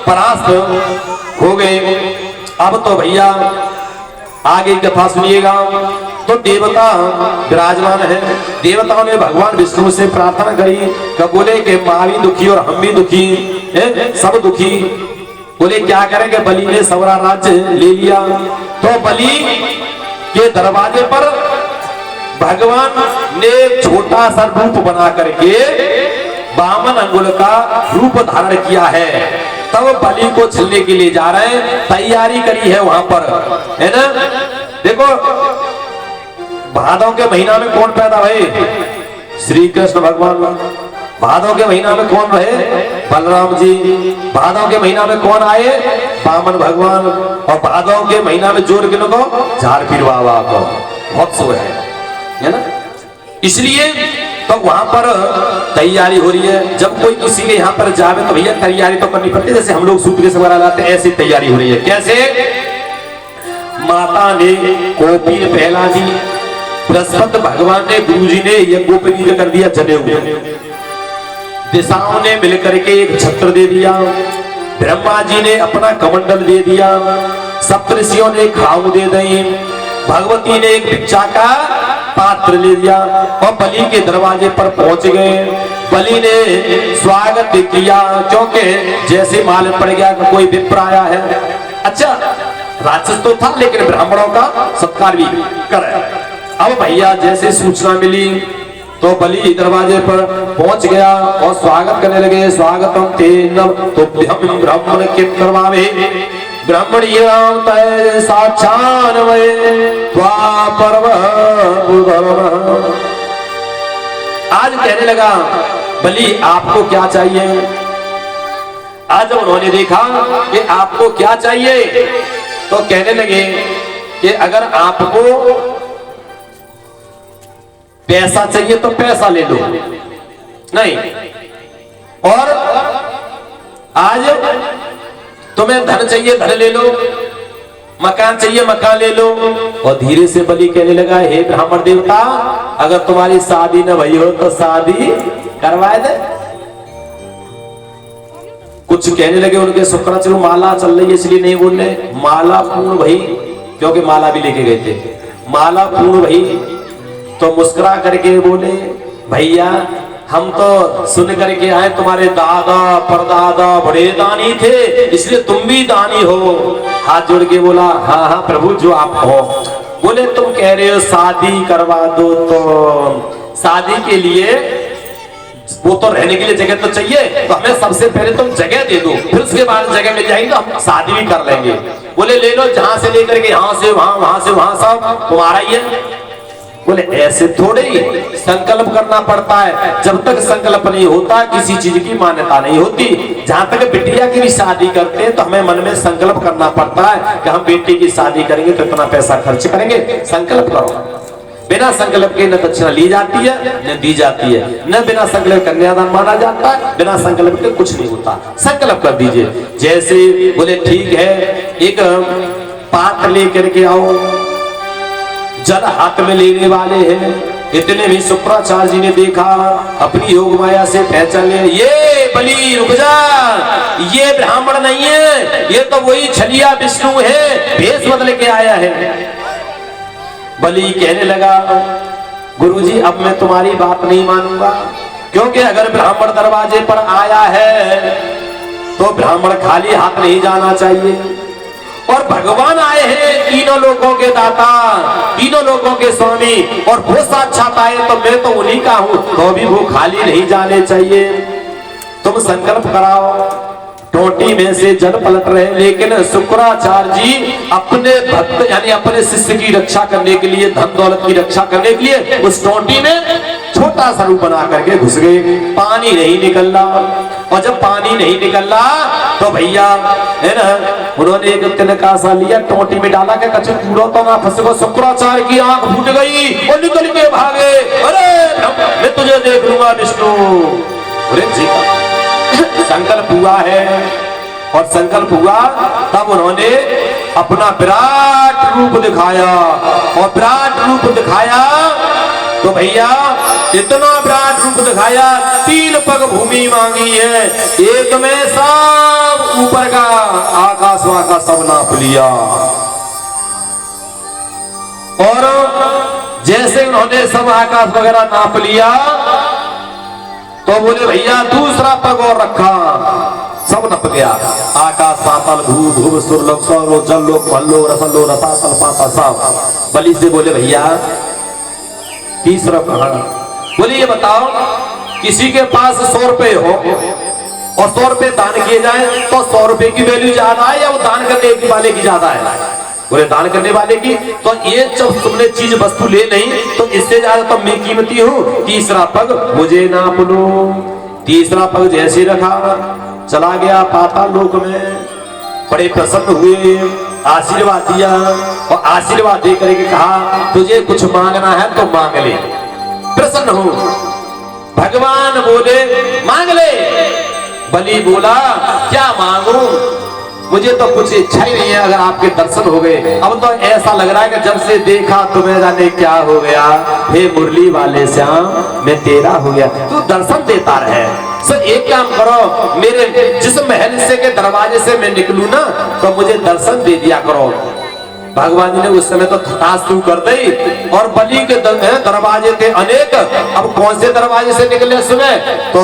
परास्त हो गए। अब तो भैया आगे कथा सुनिएगा। तो देवता विराजमान है, देवताओं ने भगवान विष्णु से प्रार्थना करी कि बोले कि माँ भी दुखी और हम भी दुखी है, सब दुखी। बोले क्या करेंगे? बलि ने सवरा राज्य ले लिया। तो बलि के दरवाजे पर भगवान ने छोटा सा रूप बना करके 52 अंगुल का रूप धारण किया है। तब बलि को छलने के लिए जा रहे हैं, तैयारी करी है वहां पर, है ना। देखो भादों के महीना में कौन पैदा हुए? श्री कृष्ण भगवान। भादों के महीना में कौन रहे? बलराम जी। भादों के महीना में कौन आए? वामन भगवान। और भादों के महीना में जोर किन को? झारपीर बाबा को। बहुत सो है ना। इसलिए तो वहां पर तैयारी हो रही है। जब कोई किसी के यहाँ पर जावे तो भैया तैयारी तो करनी पड़ती है। जैसे हम लोग सूत्र से वगैरह लाते हैं, ऐसी तैयारी हो रही है। कैसे? माता ने कोपीन पहला दी, बृहस्पति भगवान ने, गुरुजी ने यज्ञोपवीत कर दिया जनेऊ, दिशाओं ने मिलकर के एक छत्र दे दिया, ब्रह्मा जी ने अपना कमंडल दे दिया, सप्तऋषियों ने खाऊ दे दी, भगवती ने एक भिक्षा का पात्र ले दिया और बलि के दरवाजे पर पहुंच गए। बलि ने स्वागत किया क्योंकि जैसे मालूम पड़ गया कि कोई विप्र आया है। अच्छा राक्षस तो था लेकिन ब्राह्मणों का सत्कार भी करे। अब भैया जैसे सूचना मिली तो बलि दरवाजे पर पहुंच गया और स्वागत करने लगे। स्वागतम तेन तुभ्यं ब्राह्मण किम करवावे ब्राह्मणीयां तय साक्षान्वये त्वापर्व बुधर्म। आज कहने लगा बलि आपको क्या चाहिए? आज जब उन्होंने देखा कि आपको क्या चाहिए तो कहने लगे कि अगर आपको पैसा चाहिए तो पैसा ले लो, नहीं, और आज तुम्हें धन चाहिए धन ले लो, मकान चाहिए मकान ले लो। और धीरे से बलि कहने लगा हे ब्राह्मण देवता, अगर तुम्हारी शादी न भई हो तो शादी करवाए दे। कुछ कहने लगे उनके शुक्राचार्य माला चल रही है इसलिए नहीं बोल रहे। माला पूर्ण भई, क्योंकि माला भी लेके गए थे। माला पूर्ण भई तो मुस्कुरा करके बोले भैया हम तो सुन करके आए तुम्हारे दादा परदादा बड़े दानी थे इसलिए तुम भी दानी हो। हाथ जोड़ के बोला हाँ हाँ प्रभु जो आप हो। बोले तुम कह रहे हो शादी करवा दो, तो शादी के लिए वो तो रहने के लिए जगह तो चाहिए, तो हमें सबसे पहले तुम जगह दे दो, फिर उसके बाद जगह मिल जाएगी तो हम शादी भी कर लेंगे। बोले ले लो, जहां से लेकर के यहाँ से वहां, वहां से वहां, सब तुम्हारा ही है। बोले ऐसे थोड़े ही संकल्प करना पड़ता है। जब तक संकल्प नहीं होता किसी चीज की मान्यता नहीं होती। जहां तक बिटिया की भी शादी करते हैं तो हमें मन में संकल्प करना पड़ता है कि हम बेटी की शादी करेंगे तो इतना पैसा खर्च करेंगे। संकल्प करो। बिना संकल्प के न दक्षिणा ली जाती है न दी जाती है, न बिना संकल्प कन्यादान माना जाता है, बिना संकल्प के कुछ नहीं होता। संकल्प कर दीजिए। जैसे बोले ठीक है, एक पात्र लेकर के आओ, जल हाथ में लेने वाले हैं। इतने भी शुक्राचार्य जी ने देखा, अपनी योग माया से पहचान लिया, ये बलि रुक जा, ये ब्राह्मण नहीं है, ये तो वही छलिया विष्णु है, भेष बदल के आया है। बलि कहने लगा गुरुजी अब मैं तुम्हारी बात नहीं मानूंगा, क्योंकि अगर ब्राह्मण दरवाजे पर आया है तो ब्राह्मण खाली हाथ नहीं जाना चाहिए। और भगवान आए हैं तीनों लोगों के दाता, तीनों लोगों के स्वामी, और वो साक्षात आए तो मैं तो उन्हीं का हूं, तो भी वो खाली नहीं जाने चाहिए। तुम संकल्प कराओ। टोटी में से जल पलट रहे, लेकिन शुक्राचार्य जी अपने भक्त यानी अपने शिष्य की रक्षा करने के लिए, धन दौलत की रक्षा करने के लिए उस टोटी में छोटा सा रूप बना करके घुस गए। पानी नहीं निकल रहा, और जब पानी नहीं निकल रहा तो भैया है ना, उन्होंने एक तिनका सा लिया, टोटी में डाला के कच्चे कूड़ा तो ना फंसे। शुक्राचार्य की आंख फूट गई और निकल के भागे। अरे मैं तुझे देख लूंगा विष्णु। अरे जी संकल्प हुआ है, और संकल्प हुआ तब उन्होंने अपना विराट रूप दिखाया, और विराट रूप दिखाया तो भैया इतना विराट रूप दिखाया, 3 पग भूमि मांगी है, एक में सब ऊपर का आकाश वहां का सब नाप लिया। और जैसे उन्होंने सब आकाश वगैरह नाप लिया तो बोले भैया दूसरा पग और रखा, सब नप गया। आकाश पाताल भू भूव सुरलोक सौरलोक जललोक मल्लोक रसलोक रसातल पाताल सब। बलि से बोले भैया तीसरा कहां? बोले ये बताओ, किसी के पास 100 रुपए हो और 100 रुपए दान किए जाए तो 100 रुपए की वैल्यू ज्यादा है या वो दान करने वाले की ज्यादा है? बोले दान करने वाले की। तो ये जब तुमने चीज वस्तु ले नहीं तो इससे ज्यादा तो मैं कीमती हूँ। तीसरा पग मुझे नाप लो। तीसरा पग जैसे रखा, चला गया पाताल लोक में। बड़े प्रसन्न हुए, आशीर्वाद दिया, और आशीर्वाद दे करके कहा तुझे कुछ मांगना है तो मांग ले, प्रसन्न हो। भगवान बोले मांग ले। बलि बोला क्या मांगू, मुझे तो कुछ इच्छा ही नहीं है, अगर आपके दर्शन हो गए। अब तो ऐसा लग रहा है कि जब से देखा तुम्हें जाने क्या हो गया। हे मुरली वाले श्याम मैं तेरा हो गया, तू दर्शन देता रहे। सर एक काम करो, मेरे जिस महल से के दरवाजे से मैं निकलूं ना तो मुझे दर्शन दे दिया करो। भगवान जी ने उस समय तो तथास्तु कर दी, और बलि के दरवाजे थे अनेक। अब कौन से दरवाजे से निकले सुने तो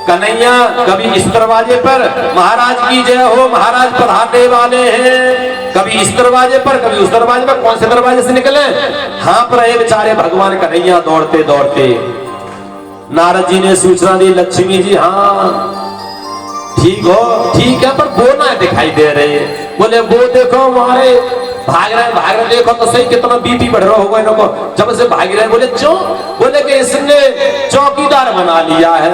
कन्हैया कभी इस दरवाजे पर महाराज की जय हो, महाराज पधारने वाले हैं, कभी इस दरवाजे पर कभी उस दरवाजे पर। कौन से दरवाजे से निकले? हाँ पर ये बेचारे भगवान कन्हैया दौड़ते दौड़ते। नारद जी ने सूचना दी लक्ष्मी जी हाँ ठीक हो, ठीक है, पर वो ना दिखाई दे रहे। बोले वो देखो हमारे भाग रहे देखो तो सही कितना बीपी बढ़ रहा होगा इनको जब से भाग रहे। बोले क्यों? बोले कि इसने चौकीदार बना लिया है,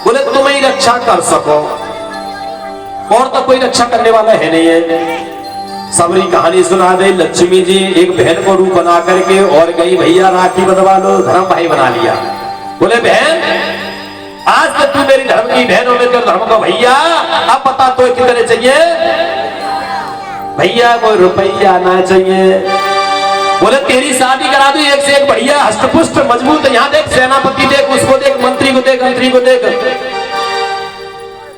बोले तुम ही रक्षा कर सको, और तो कोई रक्षा करने वाला है नहीं है। सबरी कहानी सुना दे। लक्ष्मी जी एक बहन को रूप बना करके और गई भैया राखी बंधवा लो, धर्म भाई बना लिया। बोले बहन आज तक तू मेरी धर्म की बहन हो, मेरे धर्म का भैया, अब पता तो कितने चाहिए? भैया कोई रुपया ना चाहिए। बोले तेरी शादी करा दू एक से एक बढ़िया हष्टपुष्ट मजबूत, यहाँ देख सेनापति देख, उसको देख, मंत्री को देख, मंत्री को देख।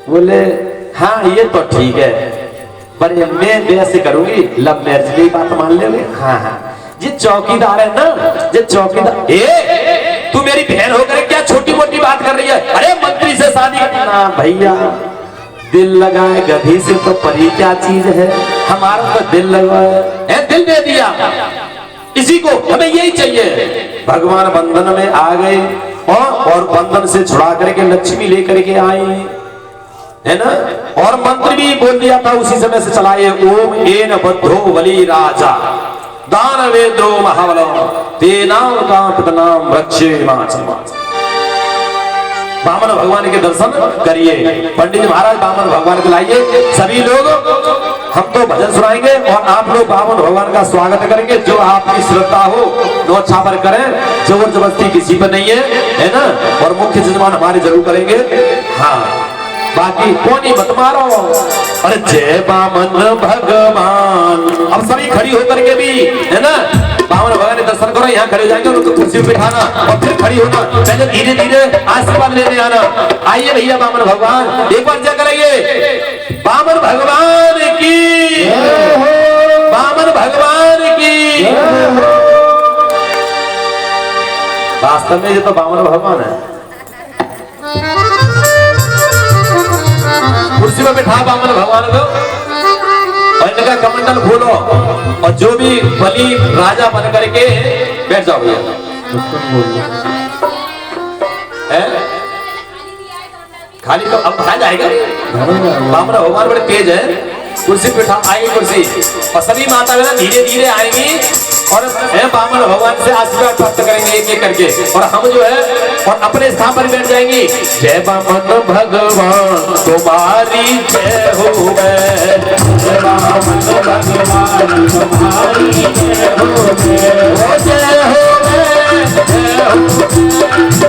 बोले हाँ ये तो ठीक है, पर मैं वैसे करूंगी, लव मैरिज की बात मान ले। हाँ हाँ ये चौकीदार है ना, ये चौकीदार। ए तू मेरी बहन होकर क्या छोटी मोटी बात कर रही है? अरे मंत्री से शादी करना भैया, दिल लगाए गधी से तो परी क्या चीज है, हमारा तो दिल लगाए, दिल दे दिया इसी को, हमें यही चाहिए। भगवान बंधन में आ गए, और बंधन से छुड़ा करके लक्ष्मी लेकर के आई है ना। और मंत्र भी बोल दिया था उसी समय से चलाए, ओम एन बद्धो बलि राजा दानवेंद्रो महाबलम तेनाम कांपतनाम रक्षे माचमाच। बामन भगवान के दर्शन करिए। पंडित जी महाराज बामन भगवान को लाइए, सभी लोग हम तो भजन सुनाएंगे और आप लोग बामन भगवान का स्वागत करेंगे। जो आपकी श्रद्धा हो नौछावर करें, जोर जबरदस्ती किसी पर नहीं है ना। और मुख्य जजमान हमारे जरूर करेंगे। हाँ बाकी कोनी मत मारो। अरे जय बामन भगवान। अब सभी खड़ी होकर के भी है ना बामन भगवान के दर्शन करो। यहाँ खड़े जाएंगे उनको कुर्सी पे बिठाना और फिर खड़ी होना, पहले धीरे धीरे आशीर्वाद लेने आना। आइए भैया बामन भगवान एक बार जय कराइए। बामन भगवान की, बामन भगवान की। वास्तव में ये तो बामन भगवान है। कुर्सी में बिठा बामन भगवान को और इनका कमंडल खोलो और जो भी बलि राजा बन करके बैठ जाओ भैया। खाली तो अब खा जाएगा। बामरा भगवान बड़े तेज है। कुर्सी पे आएगी कुर्सी और सभी माता बहना धीरे धीरे आएंगी और बामन भगवान से आशीर्वाद प्राप्त करेंगे एक एक करके और हम जो है और अपने स्थान पर बैठ जाएंगी। जय बामन भगवान तुम्हारी जय हो, जय बामन भगवान तुम्हारी जय हो, जय हो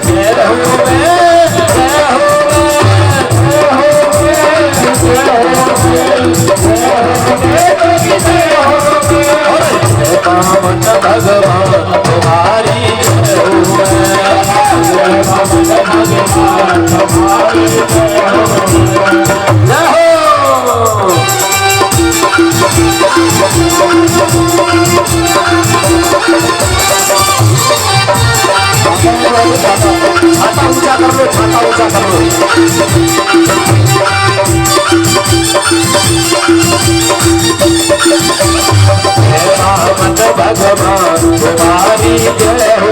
जय हो बामन भगवान तुम्हारी जय हो, बामन भगवान तुम्हारी जय हो, जय हो। छाता ऊंचा कर लो, छाता ऊंचा कर लो। बामन भगवान तुम्हारी जय हो,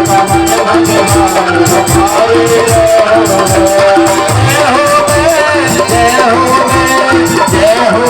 बामन भगवान तुम्हारी जय हो, जय हो जय हो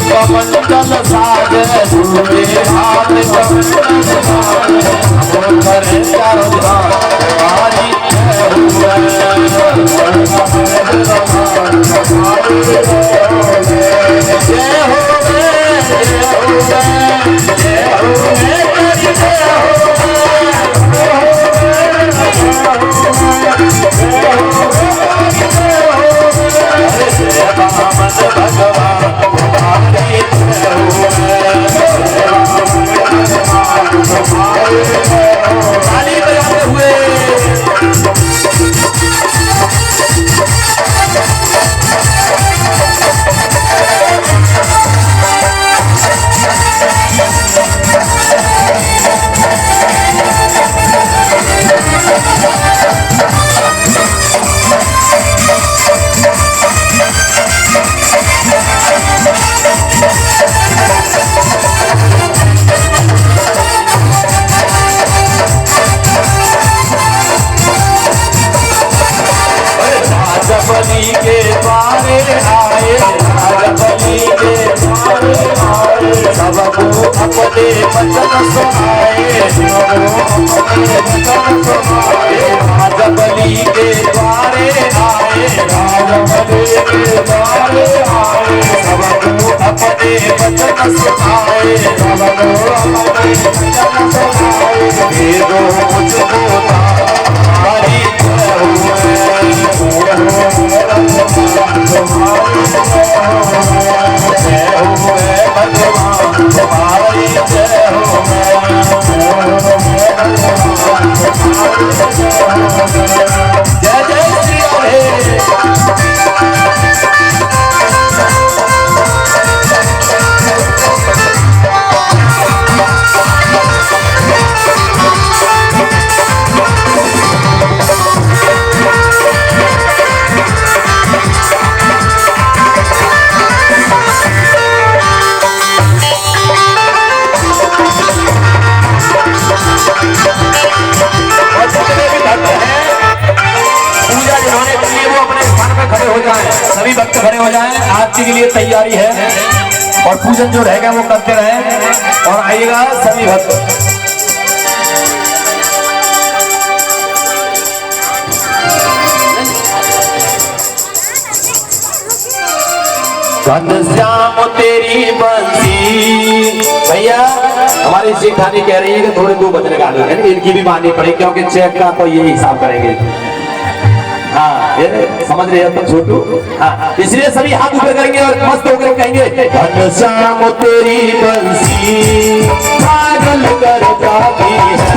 कमंडल साज, झूले हाथ कमंडल साज, करे चारों धाम तुम्हारी जय हो, अपने वचन सुनाए, राजबली के द्वारे आए, राजबली के द्वारे आए, सबको अपने वचन सुनाए, सबको अपने वचन सुनाए, भेदो मुझको हमारी जय हो, भगवान तुम्हारी जय हो, जय जय श्री राधे। हो जाएं, सभी भक्त खड़े हो जाएं। आरती के लिए तैयारी है और पूजन जो रहेगा वो करते रहें और आइएगा सभी भक्त। घनश्याम तेरी बंसी। भैया हमारी जेठानी कह रही है कि थोड़े 2 भजन गा दो, इनकी भी माननी पड़ेगी क्योंकि चेक का तो यही हिसाब करेंगे। हाँ ये समझ रहे हो तो छोटू। हाँ इसलिए सभी हाथ ऊपर करेंगे और मस्त होकर कहेंगे घनश्याम तेरी बंसी पागल कर जाती है।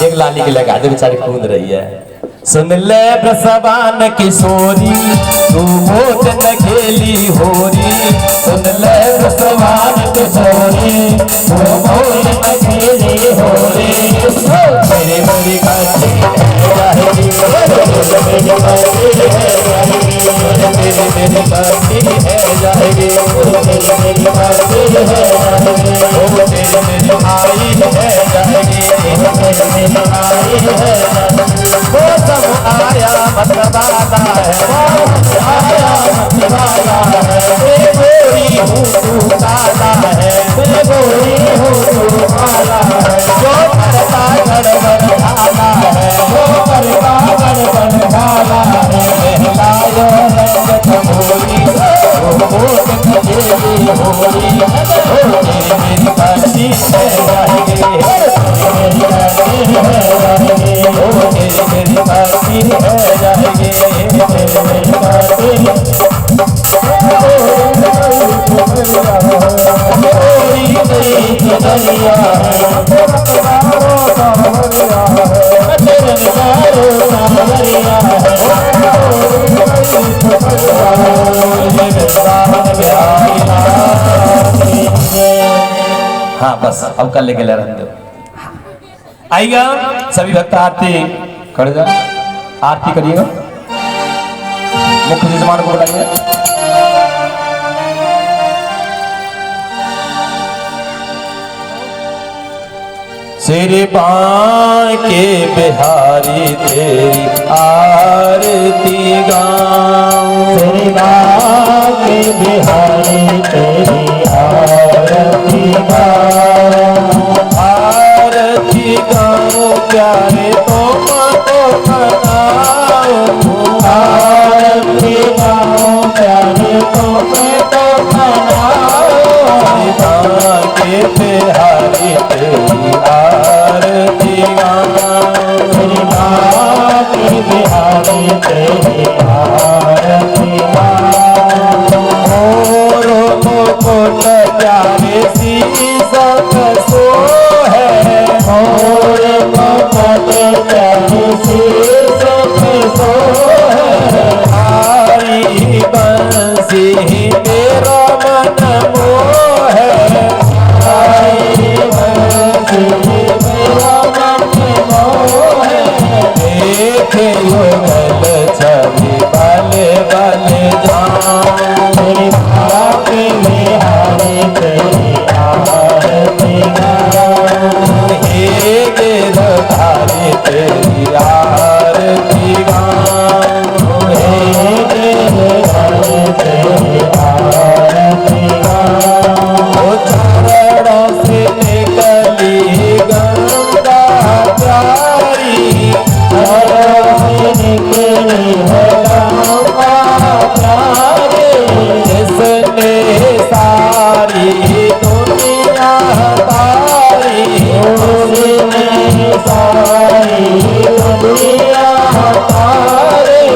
एक लाली के लगा दे बेचारी कूद रही है। सुन ले ब्रसवान किशोरी तू मोट न खेली होरी। सुन ले ब्रसवान किशोरी तू मोट न खेली होरी। मेरी मेरी काशी है जाएगी मेरी काशी है जाएगी मेरी मेरी काशी है जाएगी मेरी काशी है जाएगी मेरी मेरी आई है जाएगी मेरी आई है वो सब आया मतवाला है आया मतवाला है गोरी हूँ तू काला है गोरी हूँ तू काला है जो करता गड़बड़ ढाला है वो करता गड़बड़ ढाला है लायो रंग खमोरी वो मोट खजेली होरी मेरी काशी है जाएगी मेरी काशी है जाएगी मेरी काशी है जाएगी। बस अब कल लेके ले रहे आइएगा सभी भक्त आरती कर जा आरती करिएगा मुख्य यजमान को बुलाइए सिर बांके बिहारी तेरी आरती गाऊं सिर बांके बिहारी तेरी आरती गाऊं आरती गाऊं प्यारे तुमको मनाऊं आरती गाऊं प्यारे तुमको मनाऊं बांके बिहारी तेरी आरती गाऊं सिर बांके बिहारी तेरी आरती गाऊं मोरो मुकुट प्यारे शीशक सो है मोर मुकुट प्यारे शीशक सो है हरी बंसी मेरा मन मोह है हरी बंसी मेरा मन मोह है देखे युगल छवि बाले बाले जाऊं तेरी बांके बिहारी तेरी आरती गाऊं हे गिरधारी तेरी आरती गाऊं हे गिरधारी तेरी आरती गाऊं ओ चरणों से निकली गंगा प्यारी घरों से निकली है गंगा प्यारी जिसने सारी दुनिया तारी उसने सारी दुनिया तारी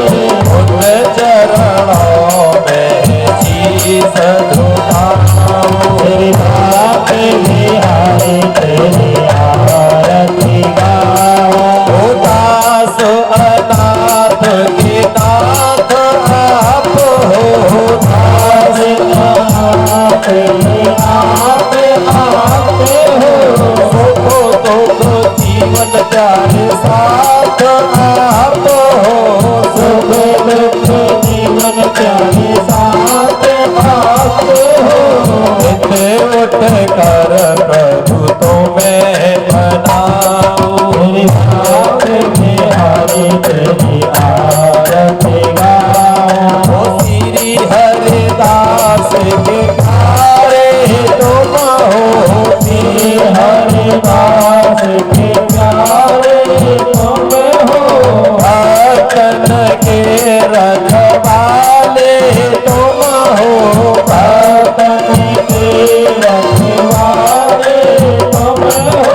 उन चरणों में शीश झुकाऊं तेरी बांके बिहारी तेरी आरती गाऊं दास अनाथ के नाथ आप हो दास आप आप हो सुख दुख जीवन प्यारे साथ आप हो सुख दुख जीवन प्यारे साथ आप हो नित उठ कर प्रभु तुम्हें मनाऊं तेरी बांके बिहारी तेरी आरती गाऊं ओ श्री हरिदास के प्यारे तुम हो श्री हरिदास के प्यारे तुम हो भक्तन के रखवाले तुम हो भक्तन के रखवाले तुम हो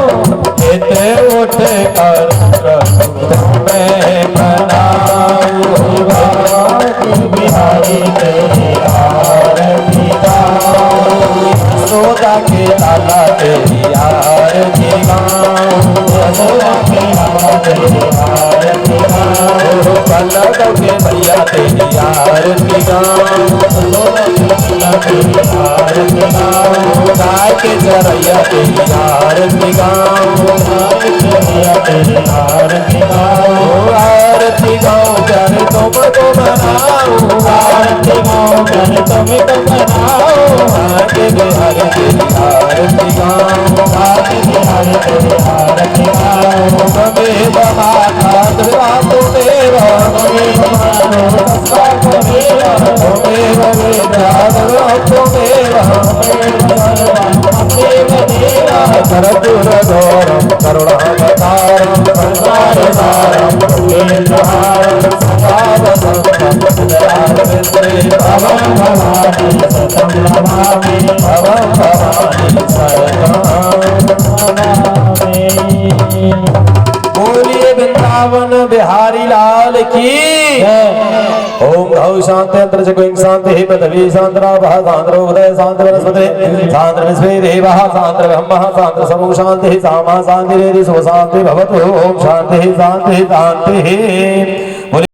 हित उठ कर प्रभु तुम्हें मनाऊं बांके बिहारी तेरी आरती गाऊं यशोदा के लाला तेरी आरती गाऊं यशोदा के लाला तेरी आरती गाऊं बल्लभ के भैया तेरी आरती गाऊं यशोदा के लाला तेरी आरती गाऊं गाय के चरैया तेरी आरती गाऊं भैया तेरी आरती गाऊं आरती गाऊं प्यारे तुमको मनाऊं आरती गाऊं प्यारे तुमको मनाऊं आके बिहारी तेरी आरती गाऊं बांके बिहारी तेरी आरती गाऊं तमेव माता त्रिवासुदेव तमेव मानो तस्मात्त्वमेव त्वमेव वेदाद् त्वमेव तमेव देव कर्पूरगौरं करुणावतारं संसारसारं भुवेन्द्रहारं भावसंतं सुदयामित्रे भवं भवानि सतं नमामि भवं भवानि शरणं नमामि। बोलिए वृंदावन बिहारी लाल की ओम गौ शांति अंतर जगोइंग शांति हे पृथ्वी शांतरा वह शांतर उदय शांत वनस्पति शांत विश्वे देवः शांत ब्रह्मः शांत सर्व शांति सामा शांति रेदि सो शांति भवतु ओम शांति शांति शांति